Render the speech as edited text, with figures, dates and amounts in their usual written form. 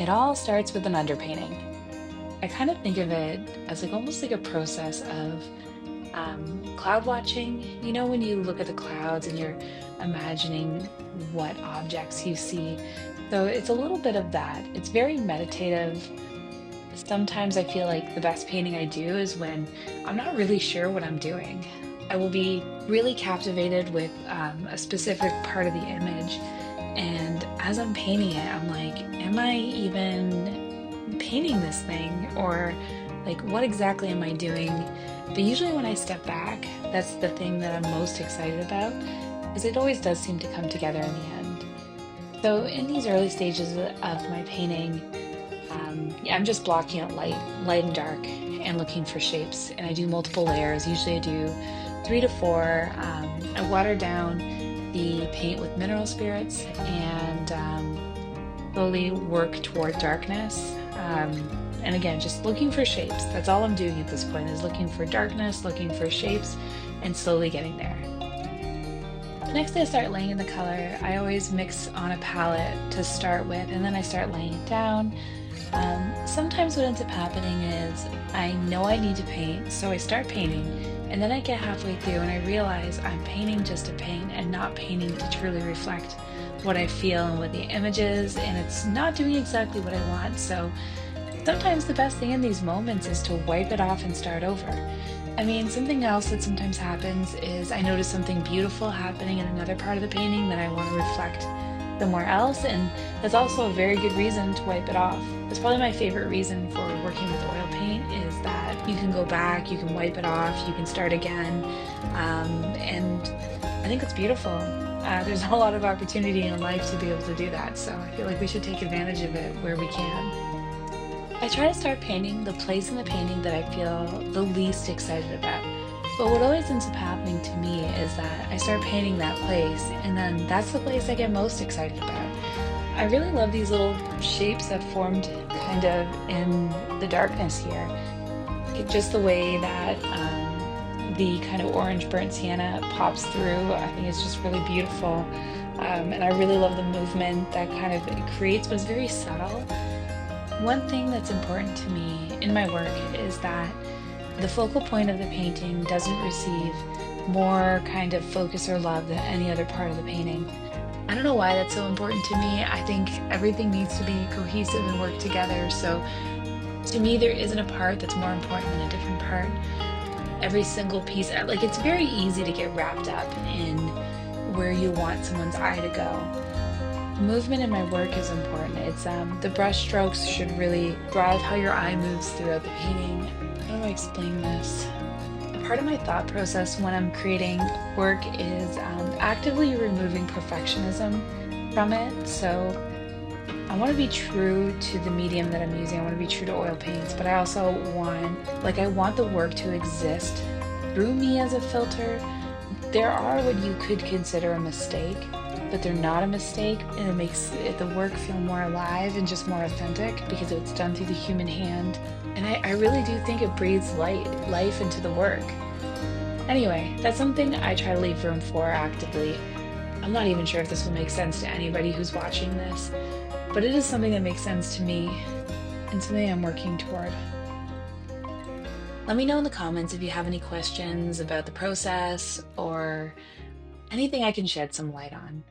It all starts with an underpainting. I kind of think of it as like almost like a process of cloud watching. You know, when you look at the clouds and you're imagining what objects you see. So it's a little bit of that. It's very meditative. Sometimes I feel like the best painting I do is when I'm not really sure what I'm doing. I will be really captivated with a specific part of the image. And as I'm painting it, I'm like, am I even painting this thing? Or like, what exactly am I doing? But usually when I step back, that's the thing that I'm most excited about, because it always does seem to come together in the end. So in these early stages of my painting, yeah, I'm just blocking out light and dark, and looking for shapes. And I do multiple layers. Usually I do 3 to 4. I water down the paint with mineral spirits and slowly work toward darkness. And again, just looking for shapes. That's all I'm doing at this point, is looking for darkness, looking for shapes, and slowly getting there. Next, I start laying in the color. I always mix on a palette to start with, and then I start laying it down. Sometimes what ends up happening is I know I need to paint, so I start painting, and then I get halfway through and I realize I'm painting just to paint and not painting to truly reflect what I feel and what the image is, and it's not doing exactly what I want. So sometimes the best thing in these moments is to wipe it off and start over. I mean, something else that sometimes happens is I notice something beautiful happening in another part of the painting that I want to reflect somewhere else, and that's also a very good reason to wipe it off. That's probably my favorite reason for working with oil paint, is that you can go back, you can wipe it off, you can start again, and I think it's beautiful. There's a lot of opportunity in life to be able to do that, so I feel like we should take advantage of it where we can. I try to start painting the place in the painting that I feel the least excited about. But what always ends up happening to me is that I start painting that place, and then that's the place I get most excited about. I really love these little shapes that formed kind of in the darkness here. Just the way that the kind of orange burnt sienna pops through, I think it's just really beautiful. And I really love the movement that kind of it creates, but it's very subtle. One thing that's important to me in my work is that the focal point of the painting doesn't receive more kind of focus or love than any other part of the painting. I don't know why that's so important to me. I think everything needs to be cohesive and work together. So to me, there isn't a part that's more important than a different part. Every single piece, like it's very easy to get wrapped up in where you want someone's eye to go. Movement in my work is important. It's the brush strokes should really drive how your eye moves throughout the painting. How do I explain this? Part of my thought process when I'm creating work is actively removing perfectionism from it. So I want to be true to the medium that I'm using. I want to be true to oil paints, but I also I want the work to exist through me as a filter. There are what you could consider a mistake, but they're not a mistake, and it makes the work feel more alive and just more authentic because it's done through the human hand. And I really do think it breathes life into the work. Anyway, that's something I try to leave room for actively. I'm not even sure if this will make sense to anybody who's watching this, but it is something that makes sense to me and something I'm working toward. Let me know in the comments if you have any questions about the process or anything I can shed some light on.